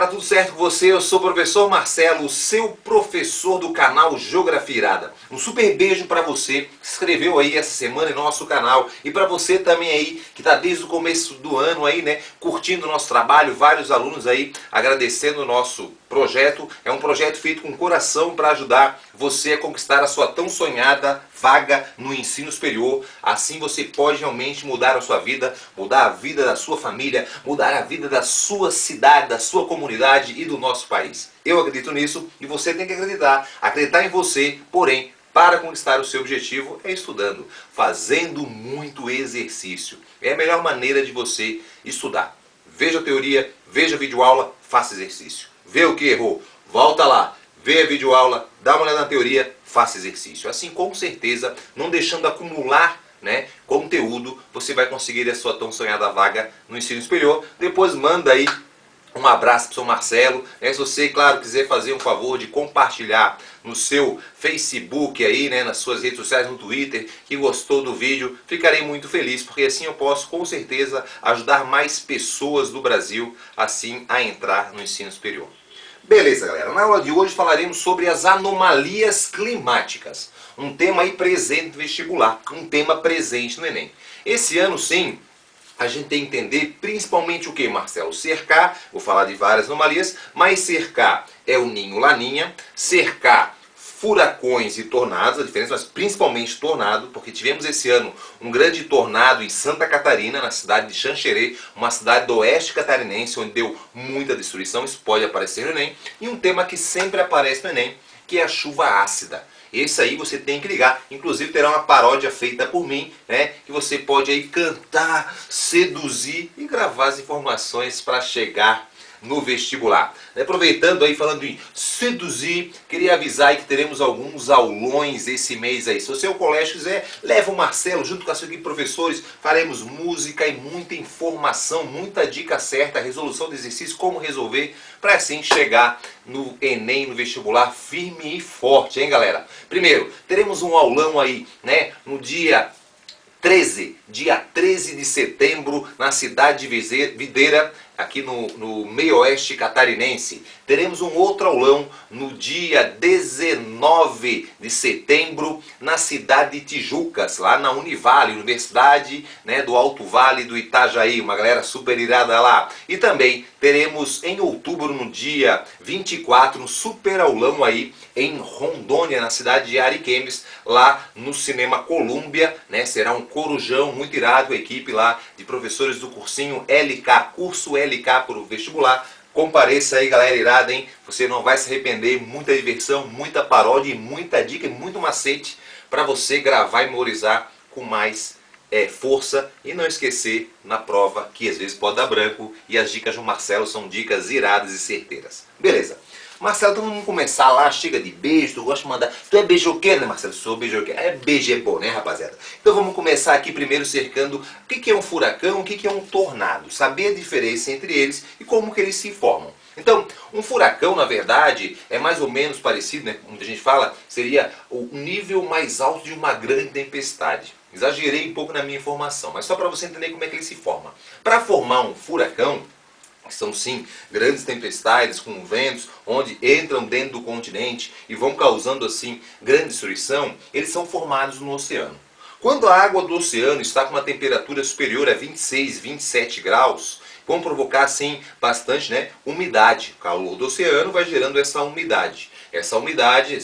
cara, tudo certo com você? Eu sou o professor Marcelo, seu professor do canal Geografia Irada. Um super beijo para você que se inscreveu aí essa semana em nosso canal e para você também aí que está desde o começo do ano aí, né, curtindo o nosso trabalho, vários alunos aí agradecendo o nosso projeto. É um projeto feito com coração para ajudar você a conquistar a sua tão sonhada vaga no ensino superior. Assim você pode realmente mudar a sua vida, mudar a vida da sua família, mudar a vida da sua cidade, da sua comunidade e do nosso país. Eu acredito nisso e você tem que acreditar em você, porém, para conquistar o seu objetivo é estudando, fazendo muito exercício. É a melhor maneira de você estudar. Veja a teoria, veja a videoaula, faça exercício. Vê o que errou, volta lá, vê a videoaula, dá uma olhada na teoria, faça exercício. Assim, com certeza, não deixando acumular, né, conteúdo, você vai conseguir a sua tão sonhada vaga no ensino superior. Depois manda aí um abraço para o seu Marcelo. Se você, claro, quiser fazer um favor de compartilhar no seu Facebook aí, né, nas suas redes sociais, no Twitter, que gostou do vídeo, ficarei muito feliz, porque assim eu posso com certeza ajudar mais pessoas do Brasil assim a entrar no ensino superior. Beleza, galera. Na aula de hoje falaremos sobre as anomalias climáticas. Um tema aí presente no vestibular, um tema presente no Enem. Esse ano, sim, a gente tem que entender principalmente o que, Marcelo? Cercar, vou falar de várias anomalias, mas cercar é o ninho laninha, cercar furacões e tornados, a diferença, mas principalmente tornado, porque tivemos esse ano um grande tornado em Santa Catarina, na cidade de Xanxerê, uma cidade do oeste catarinense, onde deu muita destruição, isso pode aparecer no Enem, e um tema que sempre aparece no Enem, que é a chuva ácida. Esse aí você tem que ligar, inclusive terá uma paródia feita por mim, né, que você pode aí cantar, seduzir e gravar as informações para chegar no vestibular. Aproveitando aí, falando em seduzir, queria avisar aí que teremos alguns aulões esse mês aí. Se o seu colégio quiser, leva o Marcelo junto com a sua equipe de professores, faremos música e muita informação, muita dica certa, resolução de exercício, como resolver, para assim chegar no Enem, no vestibular, firme e forte, hein, galera? Primeiro, teremos um aulão aí, né, no dia 13 de setembro, na cidade de Videira, aqui no meio oeste catarinense. Teremos um outro aulão no dia 19 de setembro, na cidade de Tijucas, lá na Univale, Universidade, né, do Alto Vale do Itajaí, uma galera super irada lá. E também teremos em outubro, no dia 24, um super aulão aí em Rondônia, na cidade de Ariquemes, lá no Cinema Colômbia, né, será um corujão muito irado, a equipe lá de professores do cursinho LK, curso LK para o vestibular. Compareça aí, galera irada, hein? Você não vai se arrepender, muita diversão, muita paródia e muita dica e muito macete para você gravar e memorizar com mais força e não esquecer na prova que às vezes pode dar branco e as dicas do Marcelo são dicas iradas e certeiras. Beleza. Marcelo, então vamos começar lá, chega de beijo, tu gosta de mandar... Tu é beijoqueiro, né, Marcelo? Sou beijoqueiro. Beijo é bom, né, rapaziada? Então vamos começar aqui primeiro cercando o que é um furacão, o que é um tornado. Saber a diferença entre eles e como que eles se formam. Então, um furacão, na verdade, é mais ou menos parecido, né? Muita gente fala, seria o nível mais alto de uma grande tempestade. Exagerei um pouco na minha informação, mas só para você entender como é que ele se forma. Para formar um furacão, que são sim grandes tempestades com ventos, onde entram dentro do continente e vão causando assim grande destruição, eles são formados no oceano. Quando a água do oceano está com uma temperatura superior a 26, 27 graus, vão provocar assim bastante, né, umidade. O calor do oceano vai gerando essa umidade. Essa umidade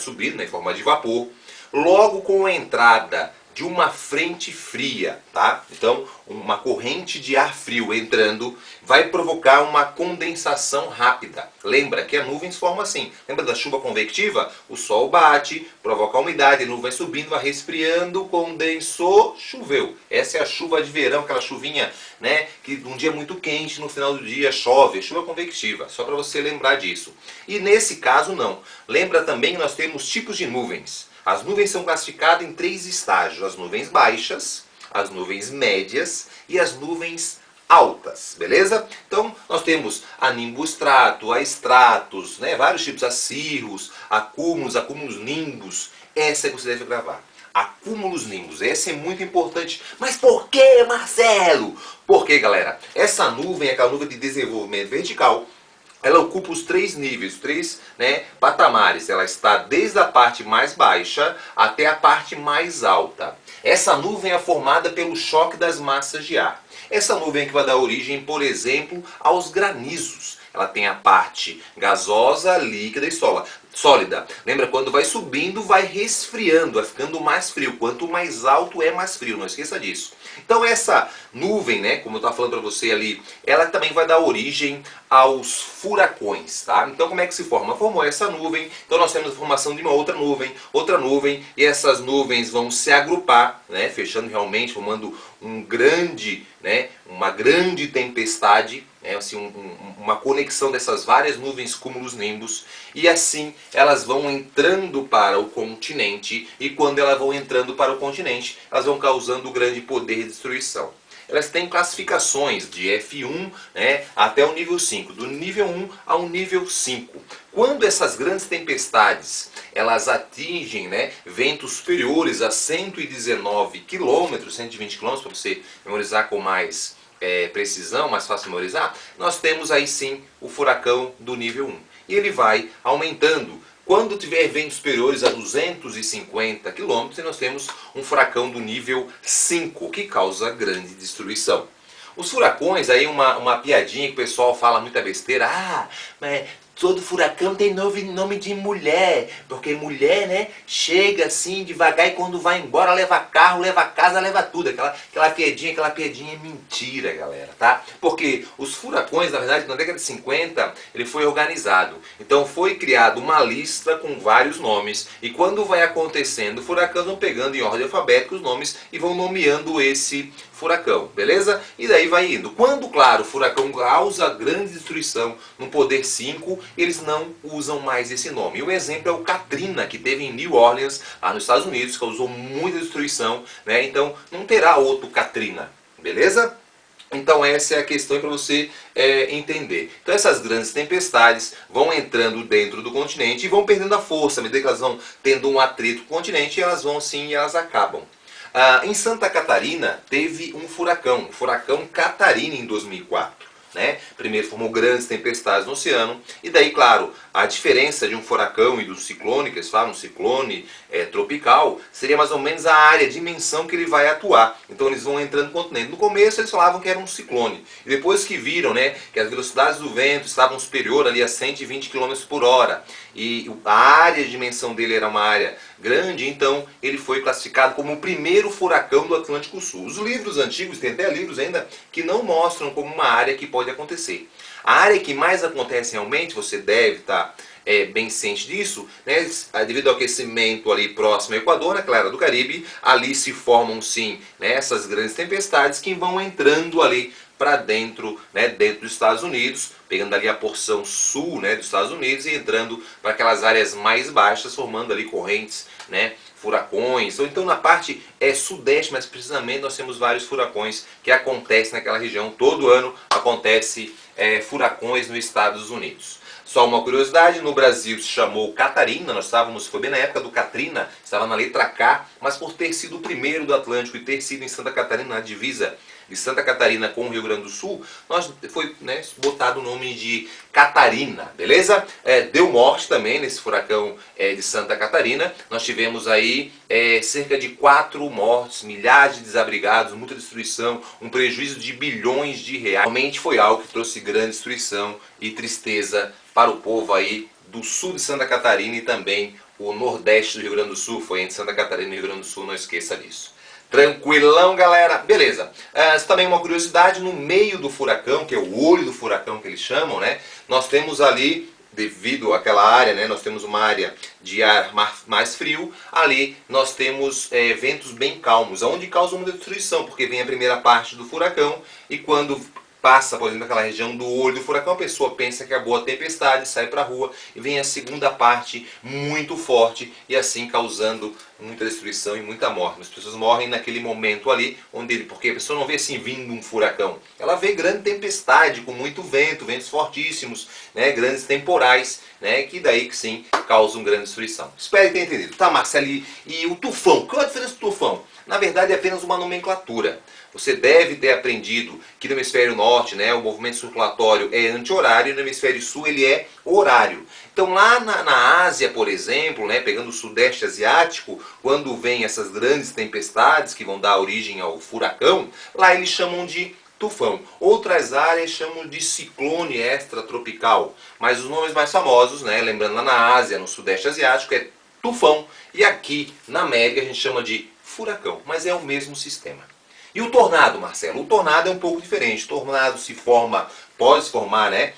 subindo, né, em forma de vapor. Logo com a entrada de uma frente fria, tá? Então, uma corrente de ar frio entrando vai provocar uma condensação rápida. Lembra que a nuvem se forma assim. Lembra da chuva convectiva? O sol bate, provoca a umidade, a nuvem vai subindo, vai resfriando, condensou, choveu. Essa é a chuva de verão, aquela chuvinha, né, que um dia muito quente, no final do dia chove, chuva convectiva, só para você lembrar disso. E nesse caso não. Lembra também que nós temos tipos de nuvens. As nuvens são classificadas em 3 estágios: as nuvens baixas, as nuvens médias e as nuvens altas, beleza? Então nós temos a nimboestrato, a estratos, né, vários tipos, a cirros, acúmulos nimbus. Essa é que você deve gravar. Acúmulos nimbus, esse é muito importante. Mas por que, Marcelo? Porque, galera, essa nuvem é aquela nuvem de desenvolvimento vertical. ela ocupa os três níveis, três, né, patamares. Ela está desde a parte mais baixa até a parte mais alta. Essa nuvem é formada pelo choque das massas de ar. Essa nuvem que vai dar origem, por exemplo, aos granizos. Ela tem a parte gasosa, líquida e sólida. Lembra, quando vai subindo, vai resfriando, vai ficando mais frio. Quanto mais alto é mais frio, não esqueça disso. Então essa nuvem, né, como eu estava falando para você ali, ela também vai dar origem aos furacões, tá? Então como é que se forma? Formou essa nuvem, então nós temos a formação de uma outra nuvem, e essas nuvens vão se agrupar, né, fechando realmente, formando uma grande tempestade, né, assim, uma conexão dessas várias nuvens cúmulos nimbus, e assim elas vão entrando para o continente, e quando elas vão entrando para o continente, elas vão causando grande poder de destruição. Elas têm classificações de F1, né, até o nível 5, do nível 1 ao nível 5. Quando essas grandes tempestades elas atingem, né, ventos superiores a 119 km, 120 km, para você memorizar com mais precisão, mais fácil de memorizar, nós temos aí sim o furacão do nível 1. E ele vai aumentando. Quando tiver ventos superiores a 250 km, nós temos um furacão do nível 5, que causa grande destruição. Os furacões, aí uma piadinha que o pessoal fala muita besteira. Mas todo furacão tem nome de mulher, porque mulher, né, chega assim devagar e quando vai embora leva carro, leva casa, leva tudo. Aquela piadinha é mentira, galera, tá? Porque os furacões, na verdade, na década de 50, ele foi organizado. Então foi criada uma lista com vários nomes e quando vai acontecendo, furacões vão pegando em ordem alfabética os nomes e vão nomeando esse furacão, beleza? E daí vai indo. Quando, claro, o furacão causa grande destruição no poder 5, eles não usam mais esse nome. E o exemplo é o Katrina, que teve em New Orleans, lá nos Estados Unidos, causou muita destruição, né? Então não terá outro Katrina, beleza? Então essa é a questão para você entender. Então essas grandes tempestades vão entrando dentro do continente e vão perdendo a força. À medida que elas vão tendo um atrito com o continente, elas vão sim e elas acabam. Em Santa Catarina teve um furacão, o furacão Catarina em 2004. Né? Primeiro formou grandes tempestades no oceano, e daí, claro, a diferença de um furacão e do ciclone, que eles falam, um ciclone tropical, seria mais ou menos a área, a dimensão que ele vai atuar. Então eles vão entrando no continente. No começo eles falavam que era um ciclone, e depois que viram, né, que as velocidades do vento estavam superior ali a 120 km por hora, e a área, a dimensão dele era uma área grande, então ele foi classificado como o primeiro furacão do Atlântico Sul. Os livros antigos, tem até livros ainda, que não mostram como uma área que pode acontecer. A área que mais acontece realmente, você deve estar bem ciente disso, né, devido ao aquecimento ali próximo ao Equador, naquela área do Caribe, ali se formam sim, né, essas grandes tempestades que vão entrando ali para dentro, né, dentro dos Estados Unidos, pegando ali a porção sul, né, dos Estados Unidos e entrando para aquelas áreas mais baixas, formando ali correntes, né, furacões, ou então na parte sudeste, mais precisamente, nós temos vários furacões que acontecem naquela região. Todo ano acontece furacões nos Estados Unidos. Só uma curiosidade, no Brasil se chamou Catarina, nós estávamos, foi bem na época do Katrina, estava na letra K, mas por ter sido o primeiro do Atlântico e ter sido em Santa Catarina, na divisa de Santa Catarina com o Rio Grande do Sul, foi, né, botado o nome de Catarina, beleza? Deu morte também nesse furacão de Santa Catarina. Nós tivemos aí cerca de 4 mortes, milhares de desabrigados, muita destruição, um prejuízo de bilhões de reais. Realmente foi algo que trouxe grande destruição e tristeza para o povo aí do sul de Santa Catarina e também o nordeste do Rio Grande do Sul. Foi entre Santa Catarina e Rio Grande do Sul, não esqueça disso. Tranquilão, galera? Beleza. Também uma curiosidade, no meio do furacão, que é o olho do furacão que eles chamam, né? Nós temos ali, devido àquela área, né? Nós temos uma área de ar mais frio. Ali nós temos ventos bem calmos, onde causam muita destruição, porque vem a primeira parte do furacão e quando passa, por exemplo, naquela região do olho do furacão, a pessoa pensa que acabou a tempestade, sai para a rua e vem a segunda parte muito forte e assim causando muita destruição e muita morte. As pessoas morrem naquele momento ali, porque a pessoa não vê assim vindo um furacão. Ela vê grande tempestade, com muito vento, ventos fortíssimos, né, grandes temporais, né, que daí que sim causam grande destruição. Espero que tenha entendido. Tá, Marcelo, e o tufão? Qual é a diferença do tufão? Na verdade é apenas uma nomenclatura. você deve ter aprendido que no hemisfério norte, né, o movimento circulatório é anti-horário e no hemisfério sul ele é horário. Então lá na Ásia, por exemplo, né, pegando o sudeste asiático, quando vem essas grandes tempestades que vão dar origem ao furacão, lá eles chamam de tufão. Outras áreas chamam de ciclone extratropical, mas os nomes mais famosos, né, lembrando lá na Ásia, no sudeste asiático, é tufão, e aqui na América a gente chama de furacão, mas é o mesmo sistema. E o tornado, Marcelo? O tornado é um pouco diferente. O tornado pode se formar, né,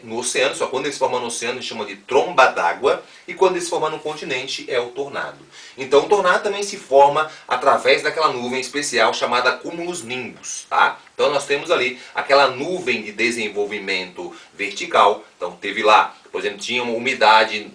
no oceano, só quando ele se forma no oceano a gente chama de tromba d'água, e quando ele se forma no continente é o tornado. Então o tornado também se forma através daquela nuvem especial chamada cumulus nimbus, tá? Então nós temos ali aquela nuvem de desenvolvimento vertical, então teve lá, por exemplo, tinha uma umidade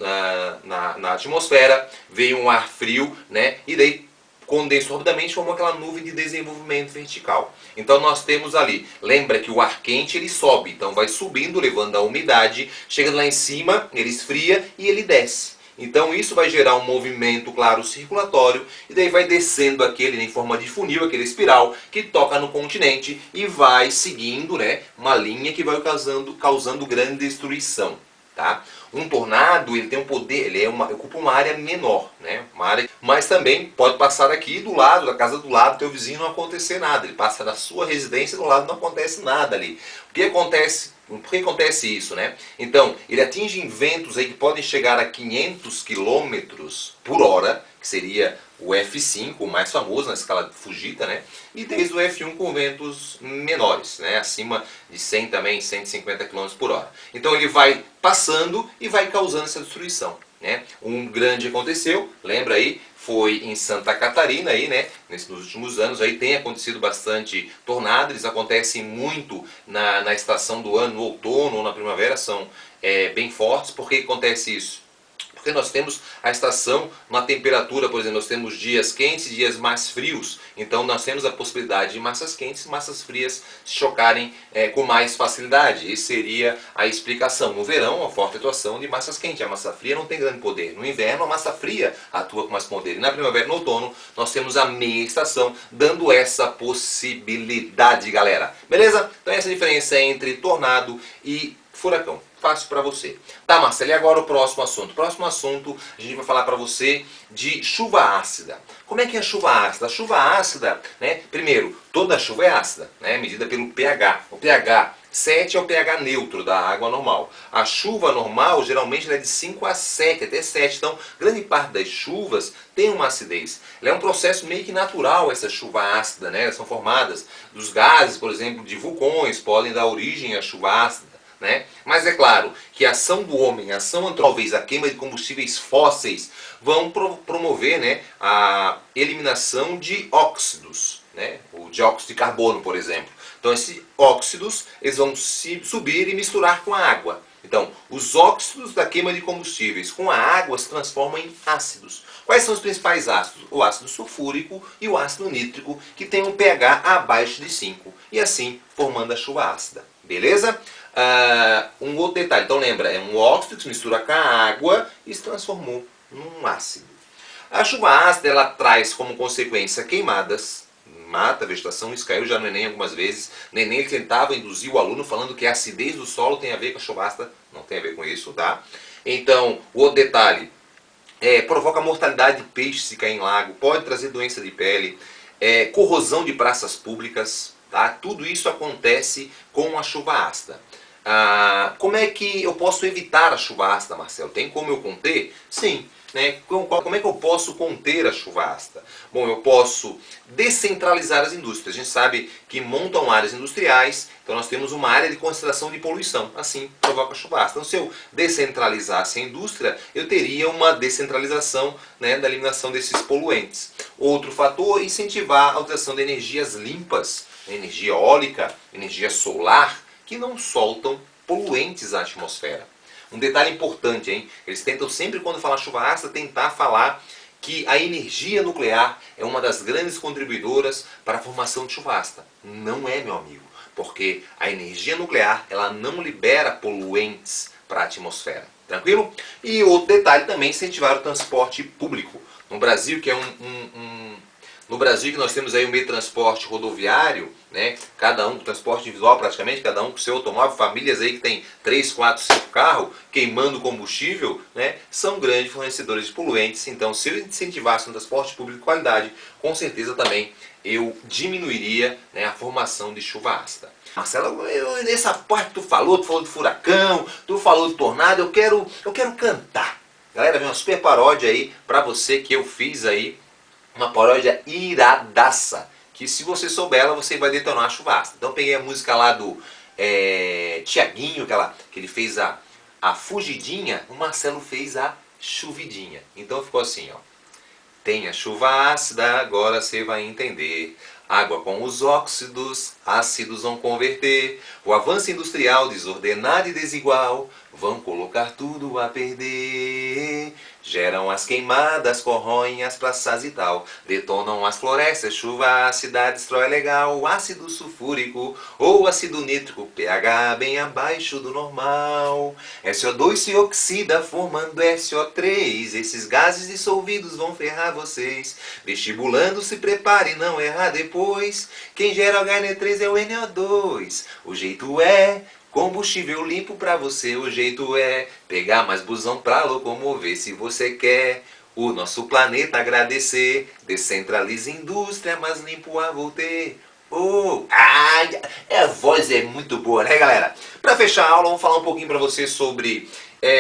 na atmosfera, veio um ar frio, né, e daí condensou rapidamente, formou aquela nuvem de desenvolvimento vertical. Então nós temos ali, lembra que o ar quente ele sobe, então vai subindo, levando a umidade, chegando lá em cima, ele esfria e ele desce. Então isso vai gerar um movimento, claro, circulatório, e daí vai descendo aquele em forma de funil, aquele espiral, que toca no continente e vai seguindo, né, uma linha que vai causando grande destruição. Tá? Um tornado ele tem um poder, ocupa uma área menor, né? Mas também pode passar aqui do lado, da casa do lado, teu vizinho não acontecer nada. Ele passa na sua residência do lado, não acontece nada ali. Por que acontece isso, né? Então, ele atinge ventos aí que podem chegar a 500 quilômetros por hora, que seria o F5, o mais famoso na escala de Fujita, né? E desde o F1 com ventos menores, né? Acima de 100 também, 150 km por hora. Então ele vai passando e vai causando essa destruição, né? Um grande aconteceu, lembra aí, foi em Santa Catarina aí, né? Nos últimos anos aí tem acontecido bastante tornado, eles acontecem muito na estação do ano, no outono ou na primavera, são bem fortes. Por que acontece isso? Porque nós temos a estação, uma temperatura, por exemplo, nós temos dias quentes e dias mais frios. Então nós temos a possibilidade de massas quentes e massas frias se chocarem com mais facilidade. Essa seria a explicação. No verão, a forte atuação de massas quentes. A massa fria não tem grande poder. No inverno, a massa fria atua com mais poder. E na primavera e no outono, nós temos a meia estação, dando essa possibilidade, galera. Beleza? Então essa é a diferença entre tornado e furacão. Fácil para você. Tá, Marcelo, e agora o próximo assunto? O próximo assunto, a gente vai falar para você de chuva ácida. Como é que é a chuva ácida? A chuva ácida, né? Primeiro, toda chuva é ácida, né? Medida pelo pH. O pH 7 é o pH neutro da água normal. A chuva normal, geralmente, é de 5 a 7, até 7. Então, grande parte das chuvas tem uma acidez. Ela é um processo meio que natural, essa chuva ácida, né? Elas são formadas dos gases, por exemplo, de vulcões, podem dar origem à chuva ácida. Né? Mas é claro que a ação do homem, a ação antrópica, a queima de combustíveis fósseis vão promover, né, a eliminação de óxidos, né? O dióxido de carbono, por exemplo. Então esses óxidos eles vão subir e misturar com a água. Então os óxidos da queima de combustíveis com a água se transformam em ácidos. Quais são os principais ácidos? O ácido sulfúrico e o ácido nítrico, que tem um pH abaixo de 5. E assim formando a chuva ácida. Beleza? Um outro detalhe, então lembra, é um óxido que se mistura com a água e se transformou num ácido. A chuva ácida ela traz como consequência queimadas, mata a vegetação, isso caiu já no Enem algumas vezes. No Enem ele tentava induzir o aluno falando que a acidez do solo tem a ver com a chuva ácida, não tem a ver com isso, tá? Então, o outro detalhe, provoca mortalidade de peixes se cair em lago, pode trazer doença de pele, corrosão de praças públicas, tá? Tudo isso acontece com a chuva ácida. Como é que eu posso evitar a chuva ácida, Marcelo? Tem como eu conter? Sim. Né? Como é que eu posso conter a chuva ácida? Bom, eu posso descentralizar as indústrias. A gente sabe que montam áreas industriais, então nós temos uma área de concentração de poluição. Assim provoca a chuva ácida. Então se eu descentralizasse a indústria, eu teria uma descentralização, né, da eliminação desses poluentes. Outro fator, incentivar a utilização de energias limpas, energia eólica, energia solar, que não soltam poluentes à atmosfera. Um detalhe importante, hein? Eles tentam sempre, quando falar chuva ácida, tentar falar que a energia nuclear é uma das grandes contribuidoras para a formação de chuva ácida. Não é, meu amigo, porque a energia nuclear ela não libera poluentes para a atmosfera. Tranquilo? E outro detalhe também, incentivar o transporte público. No Brasil, que é No Brasil, que nós temos aí o meio de transporte rodoviário, né? Cada um com transporte individual praticamente, cada um com seu automóvel, famílias aí que tem 3, 4, 5 carros queimando combustível, né? São grandes fornecedores de poluentes. Então, se eu incentivasse um transporte público de qualidade, com certeza também eu diminuiria, né, a formação de chuva ácida. Marcelo, nessa parte tu falou de furacão, tu falou de tornado, eu quero cantar. Galera, vem uma super paródia aí pra você que eu fiz aí, uma paródia iradaça, que se você souber ela, você vai detonar a chuva ácida. Então eu peguei a música lá do Tiaguinho, que ele fez a fugidinha, o Marcelo fez a chuvidinha. Então ficou assim, ó. Tem a chuva ácida, agora você vai entender. Água com os óxidos, ácidos vão converter. O avanço industrial desordenado e desigual vão colocar tudo a perder. Geram as queimadas, corroem as praças e tal. Detonam as florestas, chuva ácida destrói legal. Ácido sulfúrico ou ácido nítrico, pH bem abaixo do normal. SO2 se oxida formando SO3. Esses gases dissolvidos vão ferrar vocês. Vestibulando, se prepare, não errar depois. Quem gera o HN3 é o NO2. O jeito é combustível limpo pra você, o jeito é pegar mais busão pra locomover. Se você quer o nosso planeta agradecer, descentralize indústria, mas limpo a voltei. Oh, a voz é muito boa, né, galera? Para fechar a aula, vamos falar um pouquinho para você sobre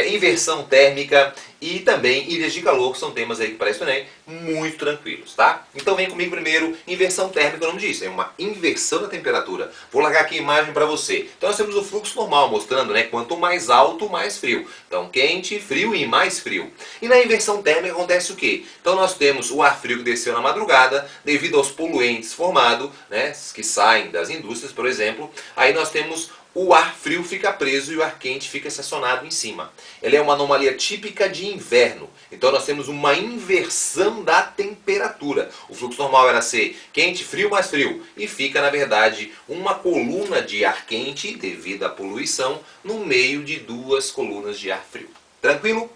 inversão térmica e também ilhas de calor, que são temas aí que parecem também muito tranquilos, tá? Então vem comigo primeiro, inversão térmica, o nome disso, é uma inversão da temperatura. Vou largar aqui a imagem para você. Então nós temos o fluxo normal mostrando, né, quanto mais alto, mais frio. Então quente, frio e mais frio. E na inversão térmica acontece o quê? Então nós temos o ar frio que desceu na madrugada, devido aos poluentes formados, né, que saem das indústrias, por exemplo. Aí nós temos o ar frio fica preso e o ar quente fica estacionado em cima. Ela é uma anomalia típica de inverno. Então nós temos uma inversão da temperatura. O fluxo normal era ser quente, frio, mais frio. E fica, na verdade, uma coluna de ar quente, devido à poluição, no meio de duas colunas de ar frio. Tranquilo?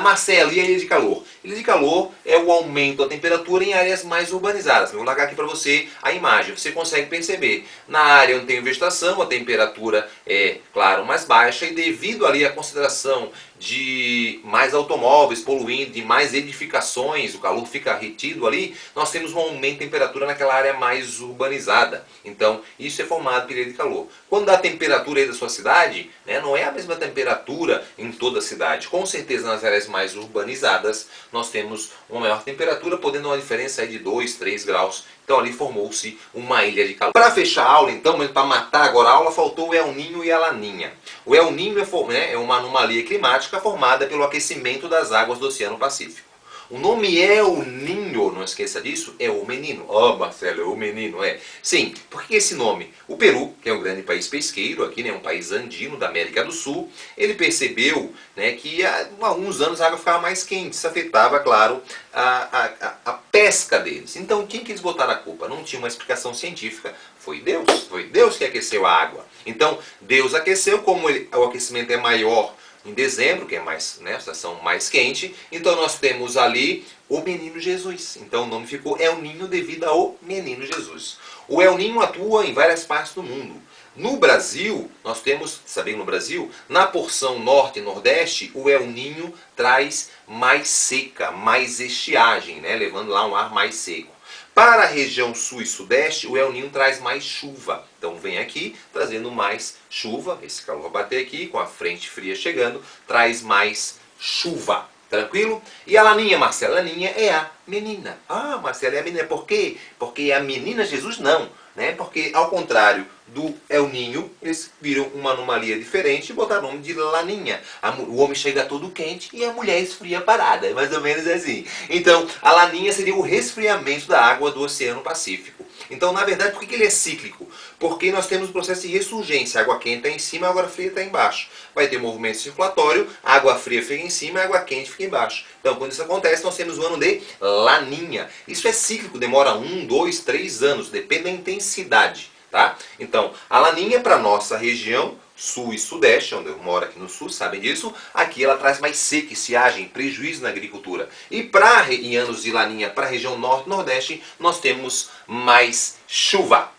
Marcelo, e a ilha de calor? Ilha de calor é o aumento da temperatura em áreas mais urbanizadas. Vou largar aqui para você a imagem. Você consegue perceber. Na área onde tem vegetação, a temperatura é, claro, mais baixa. E devido ali à consideração de mais automóveis poluindo, de mais edificações, o calor fica retido ali, nós temos um aumento de temperatura naquela área mais urbanizada. Então, isso é formado por ilha de calor. Quando dá a temperatura aí da sua cidade, né, não é a mesma temperatura em toda a cidade. Com certeza, nas áreas mais urbanizadas, nós temos uma maior temperatura, podendo uma diferença aí de 2, 3 graus. Então ali formou-se uma ilha de calor. Para fechar a aula, então, para matar agora a aula, faltou o El Niño e a Laninha. O El Niño é uma anomalia climática formada pelo aquecimento das águas do Oceano Pacífico. O nome El Niño, não esqueça disso, é o menino. Oh, Marcelo, é o menino, é. Sim, por que esse nome? O Peru, que é um grande país pesqueiro aqui, né, um país andino da América do Sul, ele percebeu, né, que há alguns anos a água ficava mais quente. Isso afetava, claro, a pesca deles. Então, quem que eles botaram a culpa? Não tinha uma explicação científica. Foi Deus que aqueceu a água. Então, Deus aqueceu, como o aquecimento é maior em dezembro, que é mais, né, a estação mais quente, então nós temos ali o menino Jesus. Então o nome ficou El Niño devido ao menino Jesus. O El Niño atua em várias partes do mundo. No Brasil, nós temos, sabendo no Brasil, na porção norte e nordeste, o El Niño traz mais seca, mais estiagem, né, levando lá um ar mais seco. Para a região sul e sudeste, o El Niño traz mais chuva. Então vem aqui trazendo mais chuva. Esse calor vai bater aqui, com a frente fria chegando, traz mais chuva. Tranquilo? E a Laninha, Marcelo? A Laninha é a menina. Ah, Marcelo, é a menina. Por quê? Porque a menina Jesus não. Né? Porque, ao contrário do El Niño, eles viram uma anomalia diferente e botaram o nome de Laninha. O homem chega todo quente e a mulher esfria parada. É mais ou menos assim. Então, a Laninha seria o resfriamento da água do Oceano Pacífico. Então, na verdade, por que ele é cíclico? Porque nós temos o processo de ressurgência. A água quente está em cima, a água fria está embaixo. Vai ter movimento circulatório, a água fria fica em cima, a água quente fica embaixo. Então, quando isso acontece, nós temos o ano de Laninha. Isso é cíclico, demora 1, 2, 3 anos, depende da intensidade. Tá? Então, a Laninha para a nossa região, sul e sudeste, onde eu moro aqui no sul, sabem disso, aqui ela traz mais seca, estiagem, prejuízo na agricultura. E em anos de laninha, para a região norte e nordeste, nós temos mais chuva.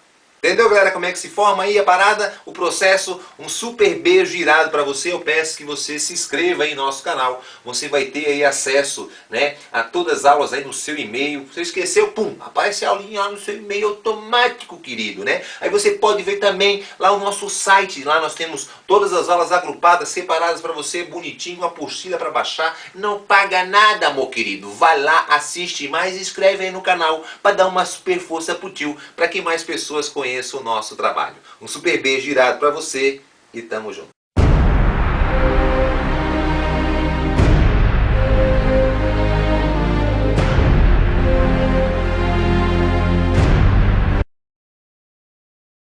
Entendeu, galera, como é que se forma aí a parada, o processo? Um super beijo irado para você. Eu peço que você se inscreva aí no nosso canal. Você vai ter aí acesso, né, a todas as aulas aí no seu e-mail. Você esqueceu, pum, aparece a aulinha lá no seu e-mail automático, querido, né? Aí você pode ver também lá o nosso site. Lá nós temos todas as aulas agrupadas, separadas para você, bonitinho, uma apostila para baixar. Não paga nada, meu querido. Vai lá, assiste mais e inscreve aí no canal para dar uma super força pro tio, para que mais pessoas conheçam o nosso trabalho. Um super beijo irado para você e tamo junto.